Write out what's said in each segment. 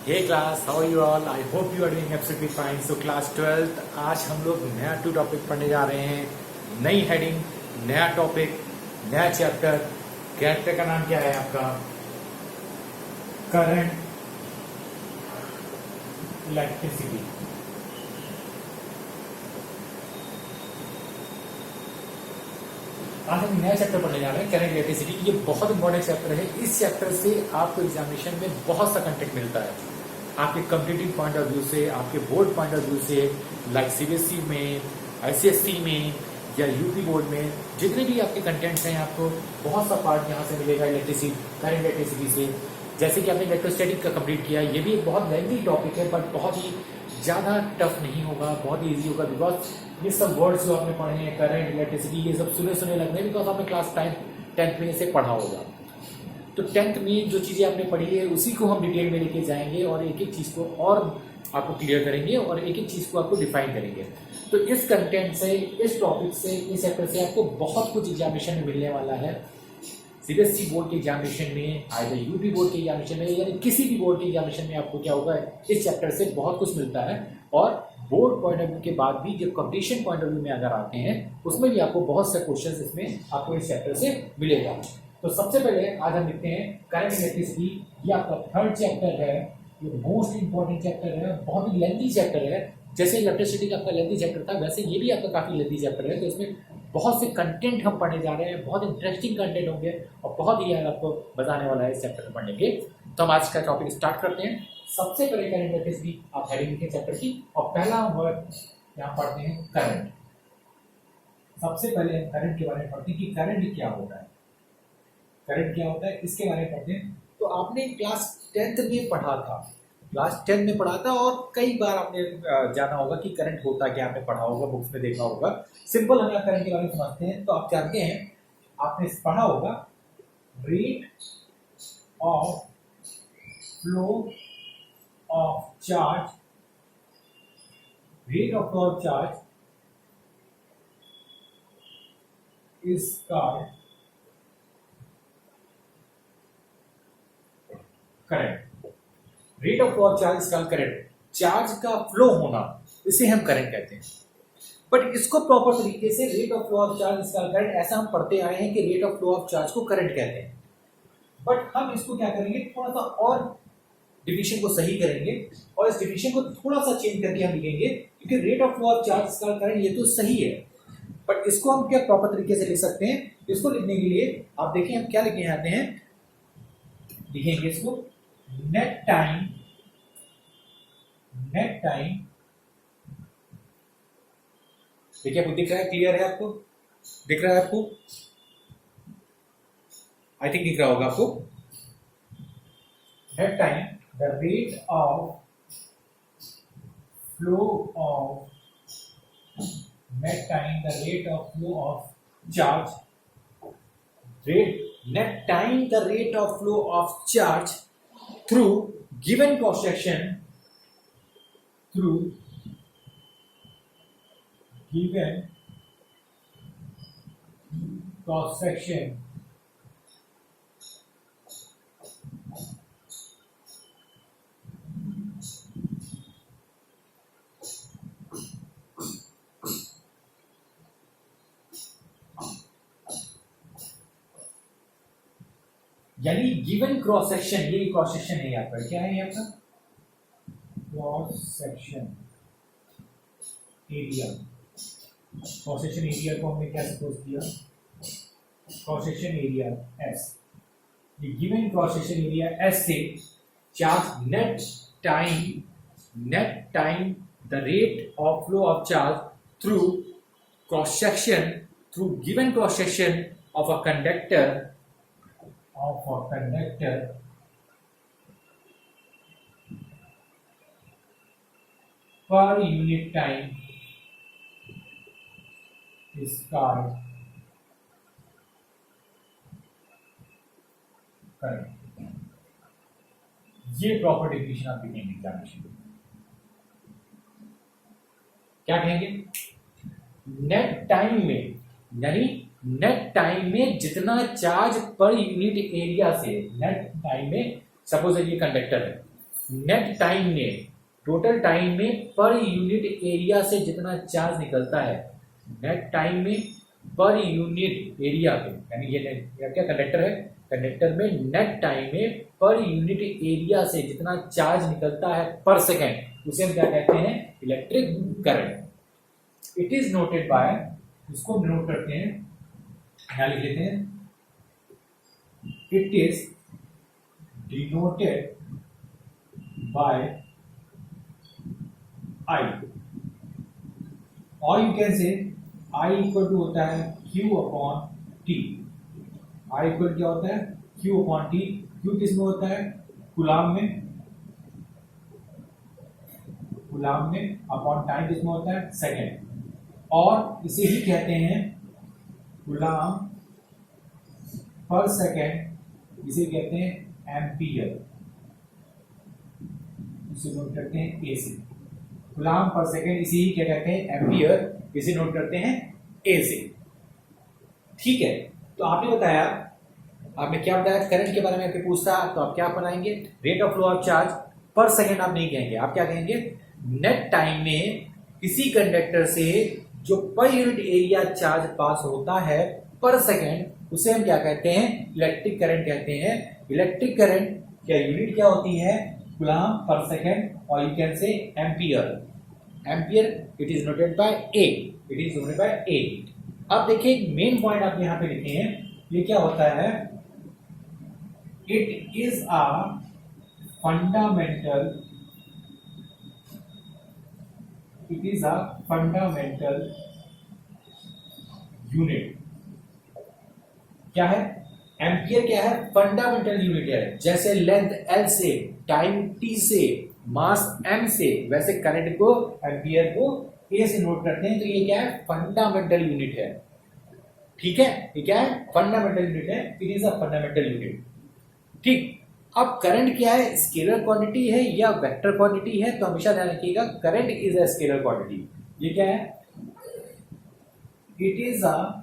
Hey class, how are you all? I hope you are doing absolutely fine. So class 12th, आज हम लोग नया topic पढ़ने जा रहे हैं। नई हेडिंग, नया टॉपिक, नया चैप्टर। चैप्टर का नाम क्या है आपका? Current electricity. आज हम नया चैप्टर पढ़ने जा रहे हैं, करंट इलेक्ट्रिसिटी। ये बहुत इंपॉर्टेंट चैप्टर है। इस चैप्टर से आपको एग्जामिनेशन में बहुत सा कंटेंट मिलता है, आपके कॉम्पिटिटिव पॉइंट ऑफ व्यू से, आपके बोर्ड पॉइंट ऑफ व्यू से, लाइक सीबीएसई में, आईसीएसई में या यूपी बोर्ड में जितने भी आपके कंटेंट्स हैं, आपको बहुत सा पार्ट यहाँ से मिलेगा इलेक्ट्रिसिटी, करंट इलेक्ट्रिसिटी से। जैसे कि आपने इलेक्ट्रोस्टैटिक का कंप्लीट किया, ये भी एक बहुत लेंथी टॉपिक है, बट बहुत ही ज़्यादा टफ नहीं होगा, बहुत ही ईजी होगा। बिकॉज ये सब वर्ड्स जो आपने पढ़े हैं, करंट इलेक्ट्रिसिटी, ये सब सुने लगने, बिकॉज आपने क्लास 10th में से पढ़ा होगा। तो 10th में जो चीज़ें आपने पढ़ी है उसी को हम डिटेल में लेके जाएंगे और एक एक चीज़ को और आपको क्लियर करेंगे और एक एक चीज़ को आपको डिफाइन करेंगे। तो इस कंटेंट से, इस टॉपिक से, इस चैप्टर से आपको बहुत कुछ एग्जामिनेशन में मिलने वाला है। सीबीएसई बोर्ड के एग्जामिनेशन में, आइदर यूपी बोर्ड के एग्जामिनेशन में, यानी किसी भी बोर्ड के एग्जामिनेशन में आपको क्या होगा, इस चैप्टर से बहुत कुछ मिलता है। और बोर्ड पॉइंट ऑफ व्यू के बाद भी जब कंपटीशन पॉइंट ऑफ व्यू में अगर आते हैं, उसमें भी आपको बहुत से क्वेश्चन इसमें आपको इस चैप्टर से मिलेगा। तो सबसे पहले आज हम लिखते हैं करंट इलेक्ट्रिसिटी। ये आपका थर्ड चैप्टर है, ये मोस्ट इंपॉर्टेंट चैप्टर है, बहुत ही लेंथी चैप्टर है। जैसे इलेक्ट्रिसिटी का आपका लेंथी चैप्टर था, वैसे ये भी आपका काफी लेंथी चैप्टर है। तो इसमें बहुत से कंटेंट हम पढ़ने जा रहे हैं, बहुत इंटरेस्टिंग कंटेंट होंगे और बहुत ही यार आपको बताने वाला है इस चैप्टर में पढ़ने के। तो हम आज का टॉपिक स्टार्ट करते हैं। सबसे पहले करंट इलेक्ट्रिसिटी आप हेडिंग लिखें चैप्टर की, और पहला वर्ड यहाँ पढ़ते हैं करंट। सबसे पहले करंट के बारे में पढ़ते हैं कि करंट क्या होता है, करंट क्या होता है इसके बारे में पढ़ते हैं। तो आपने क्लास 10th में पढ़ा था, क्लास 10 में पढ़ा था, और कई बार आपने जाना होगा कि करंट होता क्या, आपने पढ़ा होगा, बुक्स में देखा होगा। सिंपल हम करंट के बारे में समझते हैं। तो आप जानते हैं, आपने पढ़ा होगा rate of flow of charge, rate of flow of charge is called current. Rate of flow of charge is called current. Charge का फ्लो होना, इसे हम करंट कहते हैं। बट इसको प्रॉपर तरीके से rate of flow of charge is called current, ऐसा हम पढ़ते आए हैं कि rate of flow of charge को करंट कहते हैं। बट हम इसको क्या करेंगे, थोड़ा सा और डिफिनेशन को सही करेंगे और इस डिफिनेशन को थोड़ा सा चेंज करके हम लिखेंगे, क्योंकि rate of flow of charge is called current ये तो सही है, बट इसको हम क्या प्रॉपर तरीके से लिख सकते हैं। इसको लिखने के लिए आप देखिए हम क्या लिखने आते हैं, लिखेंगे इसको नेट टाइम देखिए आपको दिख रहा है, क्लियर है, आपको दिख रहा है, आपको आई थिंक दिख रहा होगा आपको। Net time the rate of flow of net time the rate of flow of charge, net time the rate of flow of charge through given cross section यानी गिवन क्रॉस सेक्शन, ये cross section है यहाँ पर, क्या है यहाँ पर cross section area. Cross section area को हमने क्या सपोज किया, क्रॉस सेक्शन एरिया एस। ये given cross section area S से charge net time the rate of flow of charge through cross section, through given cross section of a conductor per unit time is called current। ये proper definition आप लिखेंगे examination में, क्या कहेंगे, net time में, यानी net time में जितना चार्ज पर यूनिट एरिया से, नेट टाइम में सपोज ये कंडक्टर है, नेट टाइम में, टोटल टाइम में पर यूनिट एरिया से जितना चार्ज निकलता है, नेट टाइम में पर यूनिट एरिया पे, यानी ये क्या कंडक्टर है, कंडक्टर में नेट टाइम में पर यूनिट एरिया से जितना चार्ज निकलता है पर सेकेंड, उसे हम क्या कहते हैं, electric current. It is noted by, इसको नोट करते हैं, यहां लिख लेते हैं, it is denoted by I, और you can say I equal to होता है Q upon T। I equal क्या होता है, Q अपॉन T। Q किस में होता है, कूलाम में, कूलाम में, अपॉन टाइम किस में होता है, सेकेंड, और इसे ही कहते हैं कूलाम पर सेकेंड, इसे कहते हैं एम्पियर, इसे नोट करते हैं ए से, कूलाम पर सेकेंड इसी ही क्या कहते हैं, एम्पियर, इसे नोट करते हैं ए से। ठीक है, तो आपने बताया, आपने क्या बताया, करंट के बारे में आपके पूछता तो आप क्या बनाएंगे, rate of flow of charge पर सेकेंड आप नहीं कहेंगे, आप क्या कहेंगे, नेट टाइम में किसी कंडक्टर से जो पर यूनिट एरिया चार्ज पास होता है पर सेकेंड, उसे हम क्या कहते हैं, इलेक्ट्रिक करंट कहते हैं। इलेक्ट्रिक करंट क्या यूनिट क्या होती है, कूलम्ब पर सेकेंड, और you can say ampere, ampere it is noted by A, it is noted by A. अब देखिए मेन पॉइंट आप यहां पे लिखे हैं, ये क्या होता है, it is a fundamental, it is a fundamental unit. क्या है, एम्पियर क्या है, फंडामेंटल यूनिट है। जैसे लेंथ एल से, टाइम टी से, मास m से, वैसे करंट को, एम्पियर को a से नोट करते हैं, तो ये क्या है, फंडामेंटल यूनिट है। ठीक है, ये क्या है, फंडामेंटल यूनिट है, it is a fundamental unit. ठीक, अब करंट क्या है, स्केलर क्वांटिटी है या वेक्टर क्वांटिटी है, तो हमेशा ध्यान रखिएगा, current is a scalar quantity. ये क्या है, it is a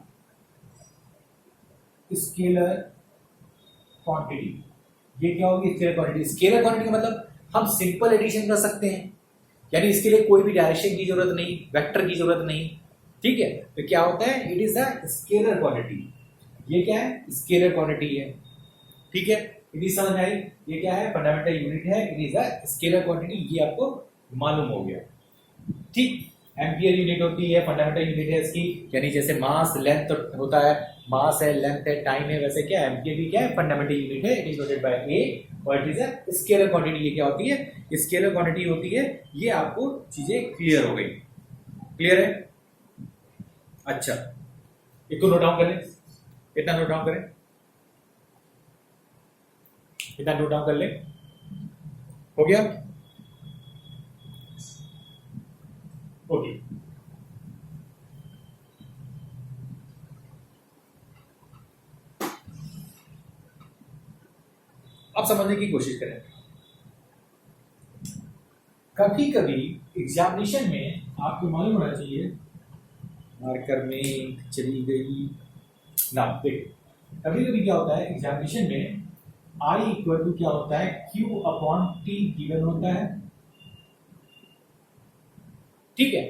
scalar quantity. ये क्या होगी, स्केलर क्वांटिटी। स्केलर क्वांटिटी का मतलब हम सिंपल एडिशन कर सकते हैं, यानी इसके लिए कोई भी डायरेक्शन की जरूरत नहीं, वेक्टर की जरूरत नहीं। ठीक है, तो क्या होता है, it is a scalar quantity. ये क्या है, स्केलर क्वांटिटी है। ठीक है, इट इज समझ आई, ये क्या है, फंडामेंटल यूनिट है, it is a scalar quantity, ये आपको मालूम हो गया। ठीक, एम्पियर यूनिट होती है, फंडामेंटल यूनिट है इसकी, यानी जैसे मास लेंथ होता है, मास है, लेंथ है, टाइम है, वैसे क्या एम्पियर भी क्या है, फंडामेंटल यूनिट है, इट इज नोटेड बाय ए, और it is a scalar quantity. ये क्या होती है, स्केलर क्वांटिटी होती है। ये आपको चीजें क्लियर हो गई, क्लियर है। अच्छा, इसको नोट डाउन करें, इतना नोट डाउन करें, इतना नोट डाउन कर ले, हो गया, ओके। अब समझने की कोशिश करें। कभी कभी एग्जामिनेशन में आपको मालूम होना चाहिए, मार्कर में चली गई ना, देखिए कभी कभी क्या होता है एग्जामिनेशन में, I इक्वल टू क्या होता है, Q अपॉन T गिवन होता है। ठीक है,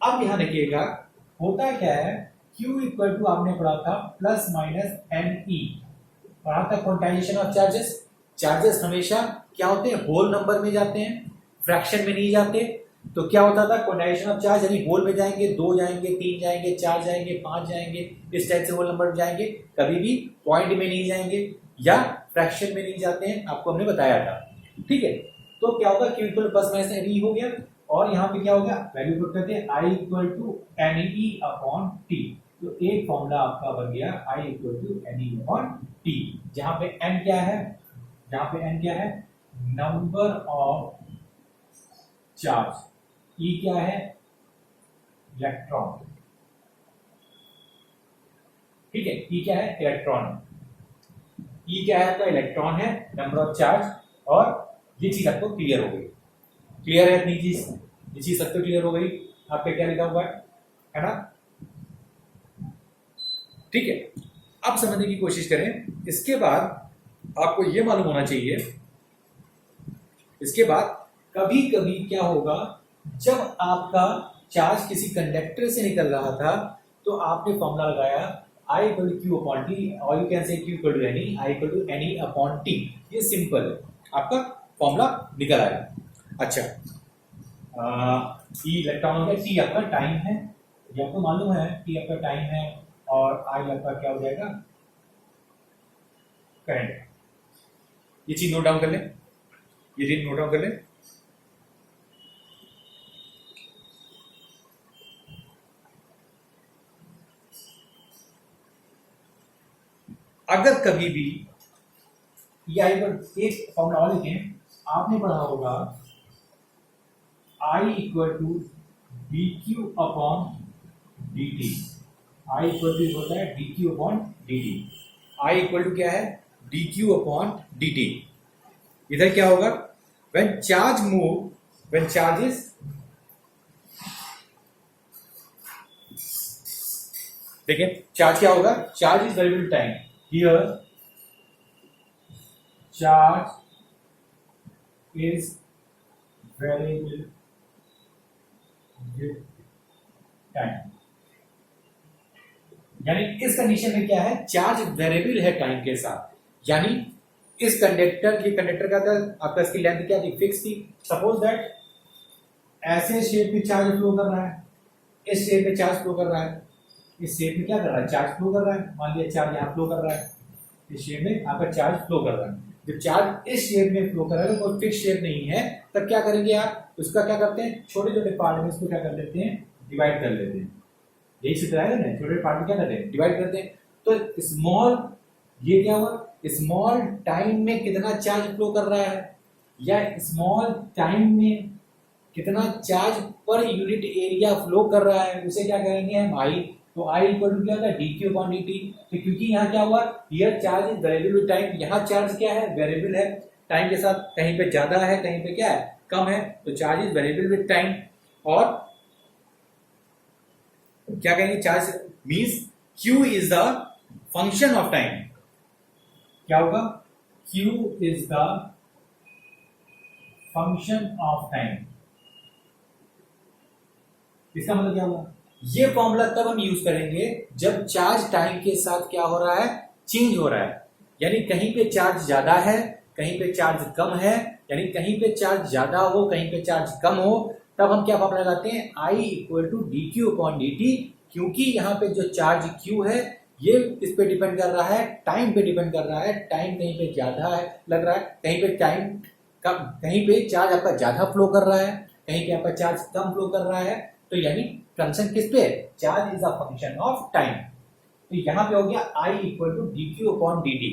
अब यहां देखिएगा होता क्या है, Q इक्वल टू आपने पढ़ा था प्लस माइनस NE, पढ़ा था क्वांटाइजेशन ऑफ चार्जेस। चार्जेस हमेशा क्या होते हैं, होल नंबर में जाते हैं, फ्रैक्शन में नहीं जाते। तो क्या होता था, क्वांटाइजेशन ऑफ चार्ज यानी होल में जाएंगे, 2 जाएंगे, 3 जाएंगे, 4 जाएंगे, 5 जाएंगे, इस टाइप से होल नंबर में जाएंगे, कभी भी पॉइंट में नहीं जाएंगे या फ्रैक्शन में नहीं जाते हैं, आपको हमने बताया था। ठीक है, तो क्या होगा, Q equal plus minus NE हो गया, और यहाँ पे क्या हो गया, वैल्यू पुट करते हैं I equal to NE upon T। तो एक फॉर्मूला आपका बन गया I equal to NE upon T, जहां पे N क्या है, जहां पे N क्या है, नंबर ऑफ चार्ज, E क्या है, इलेक्ट्रॉन। ठीक है, E क्या है, इलेक्ट्रॉन, E क्या है, आपका इलेक्ट्रॉन है, नंबर ऑफ चार्ज, और ये चीज आपको क्लियर हो गई। क्लियर है इतनी चीज, ये चीज सबको क्लियर हो गई। आपका क्या लिखा हुआ है ना। ठीक है, अब समझने की कोशिश करें। इसके बाद आपको यह मालूम होना चाहिए इसके बाद कभी कभी क्या होगा, जब आपका चार्ज किसी कंडक्टर से निकल रहा था तो आपने फॉर्मूला लगाया I equal to Q upon T, और you can say Q equal to N E, I equal to N E upon T. ये सिंपल है, आपका फॉर्मूला निकल आया। अच्छा, ई इलेक्ट्रॉन हो गया, टी आपका टाइम है, ये आपको मालूम है टी आपका टाइम है, और आई आपका क्या हो जाएगा, करंट। ये चीज नोट डाउन कर ले, ये चीज नोट डाउन कर ले। अगर कभी भी ये आई पर एक फॉर्मूला और लिखें, आपने पढ़ा होगा I equal to D Q upon D T. I equal to होता है D Q upon D T. I equal to क्या है, D Q upon D T. इधर क्या होगा, when charge move, when charge is देखिए चार्ज क्या होगा, charge is variable time. Here charge is variable with time. यानी इस कंडीशन में क्या है, चार्ज वेरिएबल है टाइम के साथ। यानी इस कंडक्टर की, कंडक्टर का आपका इसकी लेंथ क्या थी, फिक्स थी। सपोज दैट ऐसे शेप में चार्ज फ्लो कर रहा है, इस शेप में चार्ज फ्लो कर रहा है, इस शेप में क्या कर रहा है, चार्ज फ्लो कर रहा है। मान लिया चार्ज यहाँ फ्लो कर रहा है, इस शेप में आपका चार्ज फ्लो कर रहा है। जब चार्ज इस शेप में फ्लो कर रहा है, कोई फिक्स शेप नहीं है, तब क्या करेंगे आप, उसका क्या करते हैं, छोटे छोटे पार्ट में इसको क्या कर लेते हैं, डिवाइड कर लेते हैं। यही सूत्र है ना, छोटे पार्ट में क्या करते हैं, डिवाइड करते हैं। तो स्मॉल, ये क्या हुआ, स्मॉल टाइम में कितना चार्ज फ्लो कर रहा है, या स्मॉल टाइम में कितना charge per unit area flow कर रहा है, उसे क्या करेंगे हम, आई। तो आई इक्वल टू क्या होता है, D Q upon D T. तो क्योंकि यहाँ क्या हुआ, here charge is variable with time, यहाँ चार्ज क्या है, वेरिएबल है टाइम के साथ, कहीं पे ज्यादा है कहीं पे क्या है, कम है। तो charge is variable with time. और क्या कहेंगे, charge means Q is the function of time. क्या होगा, Q is the function of time. इसका मतलब क्या हुआ, ये फॉर्मूला तब हम यूज करेंगे जब चार्ज टाइम के साथ क्या हो रहा है, चेंज हो रहा है। यानी कहीं पे चार्ज ज्यादा है, कहीं पे चार्ज कम है, यानी कहीं पे चार्ज ज्यादा हो, कहीं पे चार्ज कम हो, तब हम क्या फॉर्मूला लगाते हैं, I equal to D Q upon D T. क्योंकि यहाँ पे जो चार्ज क्यू है ये इस पे डिपेंड कर रहा है, टाइम पे डिपेंड कर रहा है। टाइम कहीं पे ज्यादा है लग रहा है, कहीं पे टाइम कम, कहीं पे चार्ज आपका ज्यादा फ्लो कर रहा है, कहीं पे आपका चार्ज कम फ्लो कर रहा है। तो यानी फंक्शन किस पे है, charge is a function of time. तो यहाँ पे हो गया I equal to D Q upon D T.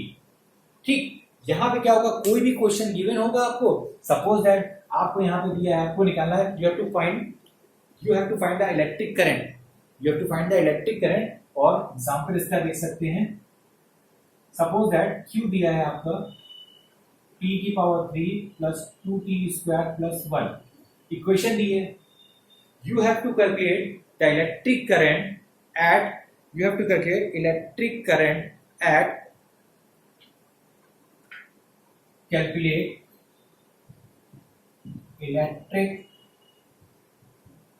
ठीक, यहाँ पे क्या होगा, कोई भी क्वेश्चन गिवन होगा आपको, सपोज दैट आपको यहाँ पे दिया है, आपको निकालना है, you have to find the electric current, you have to find the electric current. और एग्जांपल इसका देख सकते हैं, सपोज दैट क्यू दिया है आपका t की power 3 plus 2t square plus 1, equation दी है। You have to calculate the electric current at, you have to calculate electric current at, calculate electric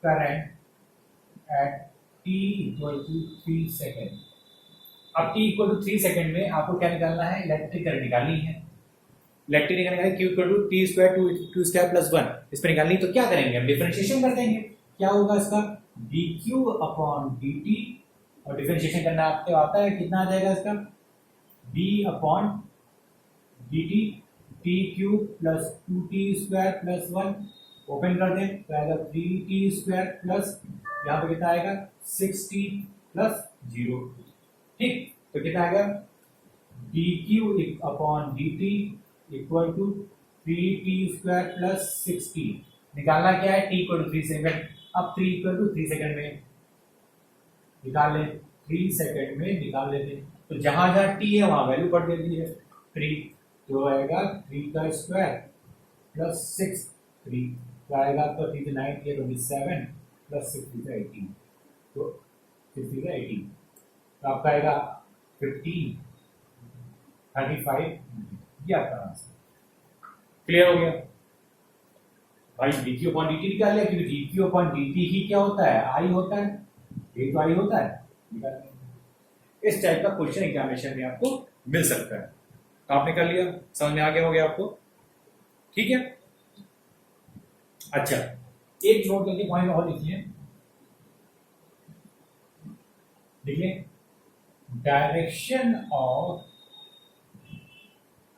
current at t equal to 3 second. अब t equal to 3 second में आपको क्या निकालना है, electric current निकालनी है। इलेक्ट्रिक निकालना है, q equal to T square two square plus 1, इस पर निकालनी। तो क्या करेंगे, हम डिफरेंशिएशन कर देंगे। क्या होगा इसका, dq अपॉन dt, और डिफरेंशिएशन करना आपको आता है, कितना आ जाएगा इसका, d upon dt t cube plus 2t square plus 1, open कर दें तो आएगा 3t स्क्वायर प्लस, यहाँ पे कितना आएगा 6t प्लस 0। ठीक, तो कितना आएगा, dq upon dt equal to 3t square plus 6t। निकालना क्या है, t इक्वल टू 3 सेकेंड। अब 3 इक्वल टू 3 सेकेंड में निकाल लें, 3 सेकेंड में निकाल लेते हैं। तो जहां जहां t है वहां वैल्यू पढ़ देती है, 3 तो आएगा 3 का स्क्वायर प्लस 6, 3 तो आएगा आपका 3 9 27 प्लस 6 18, तो 50 का 18, तो आपका आएगा 15 35। ये आपका आंसर। क्लियर हो गया। भाई dq अपॉन dt निकाल लिया, क्योंकि dq अपॉन dt ही क्या होता है, आई होता है, ये तो आई होता है, निकाल लिया। इस टाइप का क्वेश्चन एग्जामिनेशन में आपको मिल सकता है। तो आपने कर लिया, समझ में आ गया हो गया आपको, ठीक है। अच्छा, एक नोट करके पॉइंट और लिखिए, देखिए direction of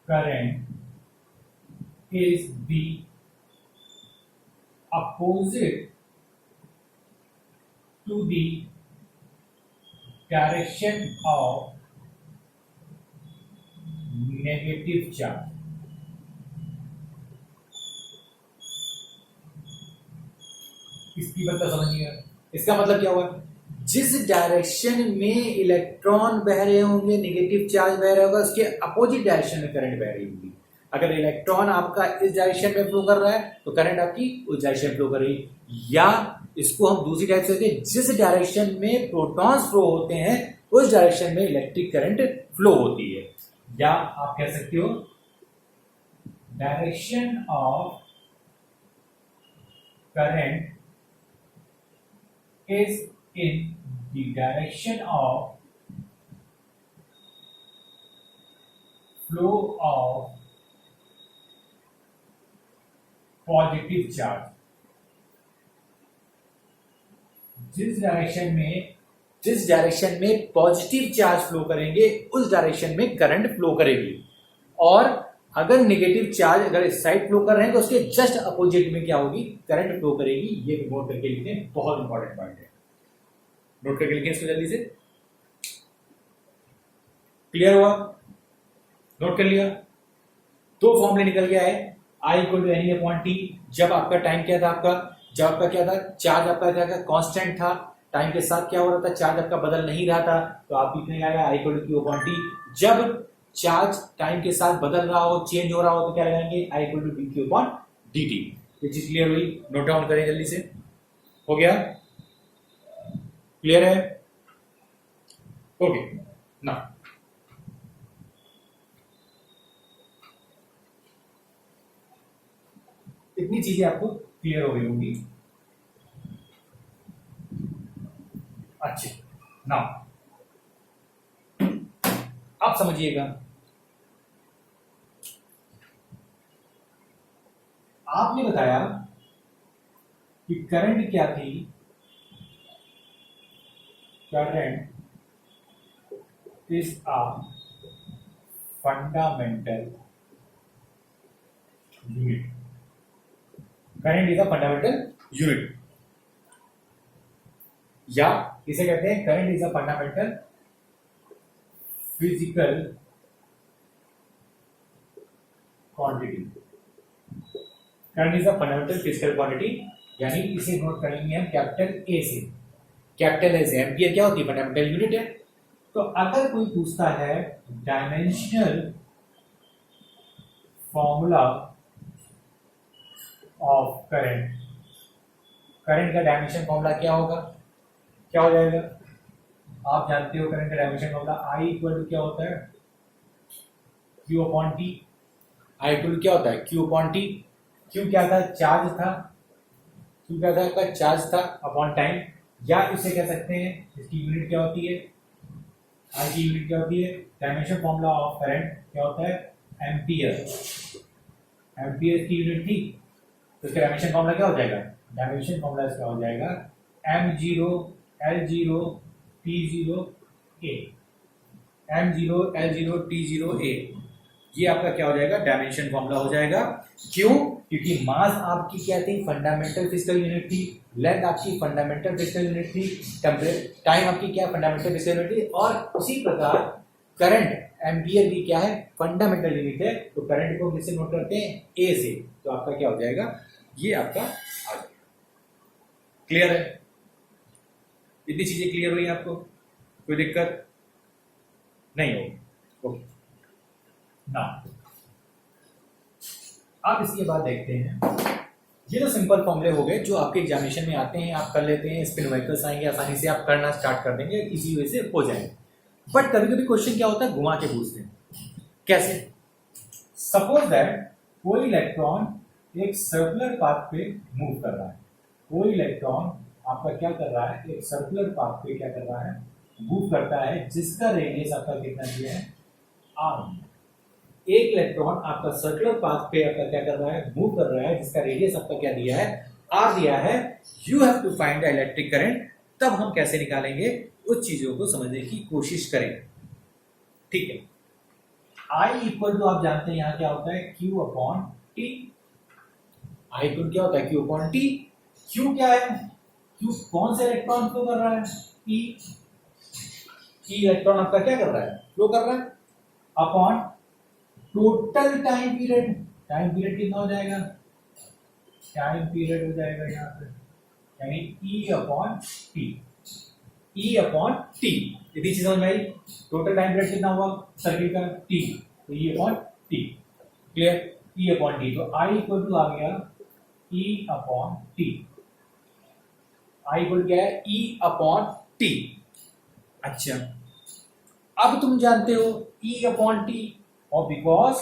current is the opposite to the direction of negative charge. इसकी बात समझिएगा, इसका मतलब क्या हुआ, जिस डायरेक्शन में इलेक्ट्रॉन बह रहे होंगे, नेगेटिव चार्ज बह रहा होगा, उसके अपोजिट डायरेक्शन में करंट बह रही होगी। अगर इलेक्ट्रॉन आपका इस डायरेक्शन में फ्लो कर रहा है तो करंट आपकी उस डायरेक्शन में फ्लो कर रही है, या इसको हम दूसरी टाइप से कहते हैं, जिस डायरेक्शन में प्रोटॉन्स फ्लो होते हैं उस डायरेक्शन में इलेक्ट्रिक करंट फ्लो होती है। या आप कह सकते हो direction of current is in the direction of flow of positive charge। जिस डायरेक्शन में पॉजिटिव चार्ज फ्लो करेंगे उस डायरेक्शन में करंट फ्लो करेगी, और अगर नेगेटिव चार्ज अगर इस साइड फ्लो कर रहे हैं तो उसके जस्ट अपोजिट में क्या होगी, करंट फ्लो करेगी। ये नोट करके लिखते हैं, बहुत इंपॉर्टेंट पॉइंट है, नोट करके लिखें इसको जल्दी से। क्लियर हुआ, नोट कर लिया। दो फॉर्मूले निकल गया है, I equal to N upon T. जब आपका टाइम क्या था, जब आपका क्या था, चार्ज आपका क्या था, कांस्टेंट था, टाइम के साथ क्या हो रहा था, चार्ज आपका बदल नहीं रहा था, तो आप लिखने आएगा I equal to Q upon T. जब चार्ज टाइम के साथ बदल रहा हो, चेंज हो रहा हो, तो क्या लगाएंगे, I equal to D Q upon D T. ये चीज क्लियर हुई, नोट डाउन करें जल्दी से, हो गया, क्लियर है, ओके ना। इतनी चीजें आपको क्लियर हो गई होंगी। अच्छे ना, आप समझिएगा, आपने बताया कि करंट क्या थी, current is a fundamental unit, current is a fundamental unit, या इसे कहते हैं current is a fundamental physical quantity. Current is a fundamental physical quantity, यानी इसे नोट करेंगे हम कैपिटल ए से। कैपिटल ए से एम्पियर क्या होती है, फंडामेंटल यूनिट है। तो अगर कोई पूछता है dimensional formula of current, current का डायमेंशन फॉर्मूला क्या होगा, क्या हो जाएगा, आप जानते हो करंट का dimension formula I equal to क्या होता है, Q upon T. I equal to क्या होता है, क्यू अपॉन टी। क्यू क्या था, चार्ज था, क्यू क्या था आपका, चार्ज था अपॉन टाइम, या इसे कह सकते हैं इसकी यूनिट क्या होती है, आई की यूनिट क्या होती है, डायमेंशन फॉर्मूला ऑफ करंट क्या होता है, एम्पियर। एम्पियर की यूनिट थी तो इसका डायमेंशन फॉर्मूला क्या हो जाएगा, डायमेंशन फॉर्मूला इसका हो जाएगा m0 L0 T0 A, m0 L0 T0 A। ये आपका क्या हो जाएगा, डायमेंशन फॉर्मूला हो जाएगा। क्यों, क्योंकि मास आपकी क्या थी, फंडामेंटल फिजिकल यूनिट थी, लेंथ आपकी फंडामेंटल फिजिकल यूनिट थी, टाइम आपकी क्या फंडामेंटल फिजिकल यूनिट थी, और उसी प्रकार करंट एम्पियर भी क्या है, फंडामेंटल यूनिट है। तो करंट को किससे नोट करते हैं, ए से। तो आपका क्या हो जाएगा, ये आपका आ जाएगा। क्लियर है, इतनी चीजें क्लियर हुई आपको, कोई दिक्कत नहीं होगी, ओके ना। आप इसके बाद देखते हैं, ये तो सिंपल फॉर्मूले हो गए जो आपके एग्जामिनेशन में आते हैं, आप कर लेते हैं, स्पिन व्हीकल्स आएंगे, आसानी से आप करना स्टार्ट कर देंगे, इसी वजह से हो जाएंगे। बट कभी कभी क्वेश्चन क्या होता है, घुमा के पूछते हैं। कैसे, सपोज दैट कोई इलेक्ट्रॉन एक सर्कुलर पाथ पे मूव कर रहा है, कोई इलेक्ट्रॉन आपका क्या कर रहा है, एक सर्कुलर पाथ पे क्या कर रहा है, मूव करता है, जिसका रेडियस आपका कितना दिया है, r। एक इलेक्ट्रॉन आपका सर्कुलर पाथ पे आपका क्या कर रहा है, मूव कर रहा है, जिसका रेडियस आपका क्या दिया है, r दिया है। You have to find the electric current. तब हम कैसे निकालेंगे, उस चीजों को समझने की कोशिश करें। ठीक है, I इक्वल टू आप जानते हैं यहाँ क्या होता है, Q upon T. I equal क्या होता है, Q अपॉन टी। Q क्या है, Q कौन से इलेक्ट्रॉन फ्लो कर रहा है, E। इलेक्ट्रॉन आपका क्या कर रहा है, फ्लो कर रहा है, upon total time period. Time period कितना हो जाएगा, टाइम पीरियड हो जाएगा यहाँ पे, यानी E upon T. E upon T, इतनी चीज समझ में आई। टोटल टाइम पीरियड कितना हुआ सर्किट का, T, तो E upon T. Clear, E upon T. तो I इक्वल टू आ गया E upon T. I equal क्या है, E अपॉन टी। अच्छा, अब तुम जानते हो E अपॉन टी, और बिकॉज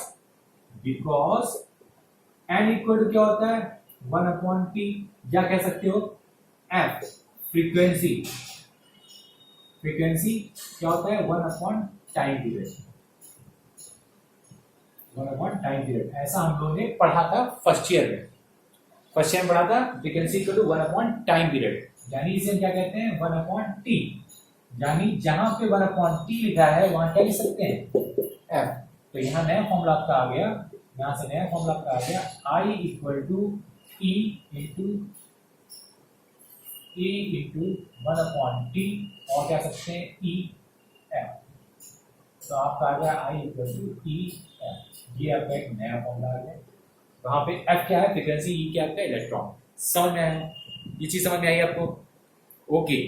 N इक्वल टू क्या होता है, 1 अपॉन टी, या कह सकते हो F, फ्रीक्वेंसी। फ्रीक्वेंसी क्या होता है, 1 upon time period. 1 upon time period, ऐसा हम लोगों ने पढ़ा था फर्स्ट ईयर में। फर्स्ट ईयर में पढ़ा था frequency equal to 1 upon time period, यानी इसे हम क्या कहते हैं, 1 अपॉन टी। यानी जहां पे 1 अपॉन टी लिखा है वहां क्या लिख सकते हैं, एफ। तो यहाँ नया फॉर्मूला आपका आ गया, यहाँ से नया फॉर्मूला आपका आ गया, I equal to E into 1 upon T, और क्या सकते हैं, ई एफ। तो आपका आ गया I equal to E F. ये आपका एक नया फॉर्मूला आ गया। वहां पे एफ क्या है, फ्रीक्वेंसी, ई क्या आपका इलेक्ट्रॉन। समझ में आया, ये चीज समझ में आई आपको। ओके,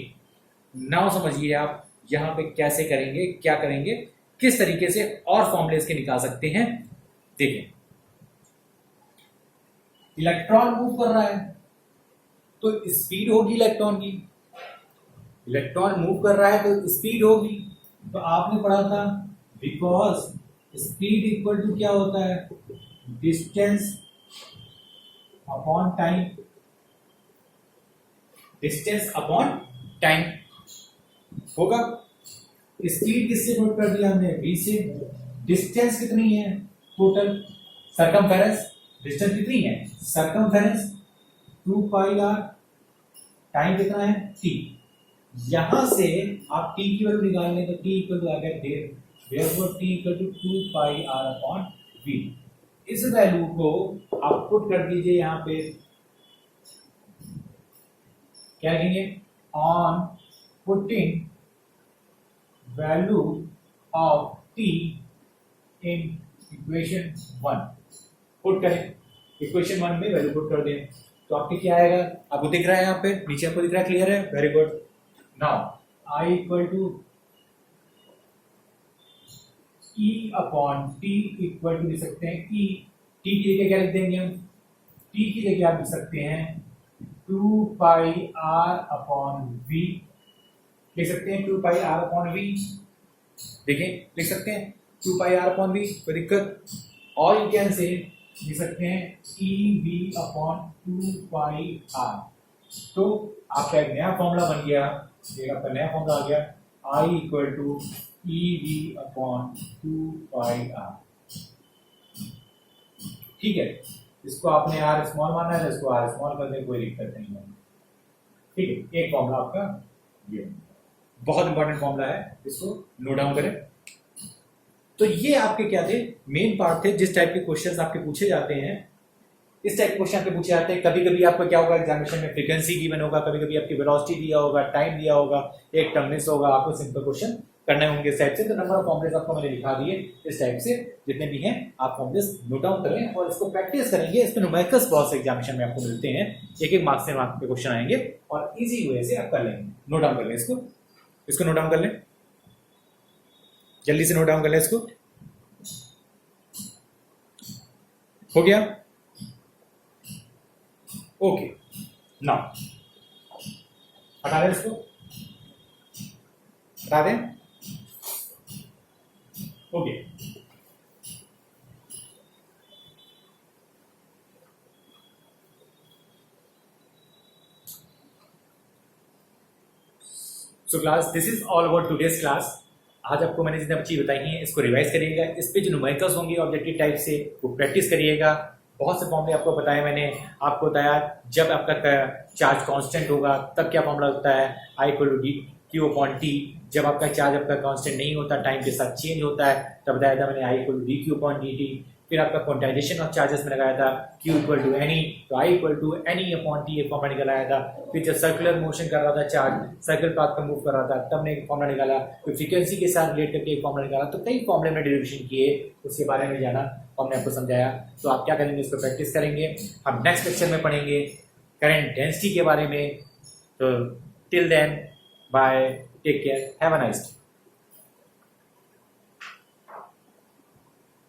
नाउ समझिए आप यहाँ पे कैसे करेंगे, क्या करेंगे, किस तरीके से और फॉर्मूले इसके निकाल सकते हैं। देखें, इलेक्ट्रॉन मूव कर रहा है तो स्पीड होगी इलेक्ट्रॉन की। इलेक्ट्रॉन मूव कर रहा है तो स्पीड होगी। तो आपने पढ़ा था बिकॉज स्पीड इक्वल टू क्या होता है, distance upon time. Distance upon time होगा। स्पीड किससे नोट कर दिया हमने, v से। डिस्टेंस कितनी है टोटल, सरकमफेरेंस, डिस्टेंस कितनी है, सरकमफेरेंस 2 पाई आर, टाइम कितना है t। यहां से आप t की वैल्यू निकालने तो t इक्वल टू आ गया therefore t equal to 2 pi R upon v। इस वैल्यू को आप पुट कर दीजिए यहाँ पे, क्या लिखेंगे, on putting value of t in equation 1। पुट करें, इक्वेशन 1 में वैल्यू पुट कर दें तो आपके क्या आएगा, आपको दिख रहा है यहाँ पे नीचे, आपको दिख रहा है, क्लियर है, very good. Now i equal to e upon T equal to लिख सकते हैं e, t की जगह क्या लिख देंगे हम, t की जगह आप लिख सकते हैं 2 पाई r अपॉन v, लिख सकते हैं 2 पाई r अपॉन v। देखें, लिख सकते हैं 2 पाई r अपॉन v, कोई दिक्कत। और यू कैन से लिख सकते हैं ई वी अपॉन 2 पाई r। तो आपका एक नया फॉर्मूला बन गया, एक आपका नया फॉर्मूला आ गया, i equal to E V upon 2 pi r। ठीक है, इसको आपने r स्मॉल माना है तो इसको r स्मॉल कर दें, कोई दिक्कत नहीं है। ठीक है, एक फॉर्मूला आपका ये बहुत इंपॉर्टेंट फॉर्मूला है, इसको नोट डाउन करें। तो ये आपके क्या थे, मेन पार्ट थे, जिस टाइप के क्वेश्चंस आपके पूछे जाते हैं, इस टाइप के क्वेश्चन आपके पूछे जाते हैं। कभी कभी आपका क्या होगा एग्जामिनेशन में, फ्रीक्वेंसी गिवन होगा, कभी कभी आपकी वेलोसिटी दिया होगा, टाइम दिया होगा, एक टर्म मिस होगा, आपको सिंपल क्वेश्चन करने होंगे इस टाइप से। तो नंबर ऑफ फॉर्मुलेस आपको मैंने दिखा दिए इस टाइप से, जितने भी हैं आप फॉर्मुलेस नोट डाउन करें और इसको प्रैक्टिस करेंगे। इसमें न्यूमेरिकल्स बहुत से एग्जामिनेशन में आपको मिलते हैं, एक एक मार्क्स से मार्क्स पे क्वेश्चन आएंगे और इजी वे से आप कर लेंगे। नोट डाउन कर लें इसको नोट डाउन कर लें, जल्दी से नोट डाउन कर लें इसको। हो गया, ओके। नाउ हटा दें इसको, हटा दें, okay. So class, this is all about today's class. आज आपको मैंने जितनी चीज बताई हैं इसको रिवाइज करिएगा। इस पे जो न्यूमेरिकल्स होंगे ऑब्जेक्टिव टाइप से वो प्रैक्टिस करिएगा। बहुत से फॉर्मूले आपको बताया मैंने। आपको बताया जब आपका चार्ज कांस्टेंट होगा तब क्या फॉर्मूला होता है, I equal to D Q upon T. जब आपका चार्ज आपका कांस्टेंट नहीं होता, टाइम के साथ चेंज होता है, तब बताया था मैंने I equal to D Q upon D T. फिर आपका क्वांटाइजेशन ऑफ चार्जेस में लगाया था Q इक्वल टू एनी, तो I equal to N E upon T एक फॉर्मूला निकल आया था। फिर जब सर्कुलर मोशन कर रहा था चार्ज, सर्कल पाथ पर मूव कर रहा था, तब ने एक फॉर्मूला निकाला। फिर फ्रीक्वेंसी के साथ रिलेट करके एक फॉर्मूला निकाला। तो कई फॉर्मूले में डेरिवेशन किए, उसके बारे में जाना और हमने आपको समझाया। तो आप क्या करेंगे, इसको प्रैक्टिस करेंगे। हम नेक्स्ट लेक्चर में पढ़ेंगे करंट डेंसिटी के बारे में। तो till then, bye, take care, have a nice day.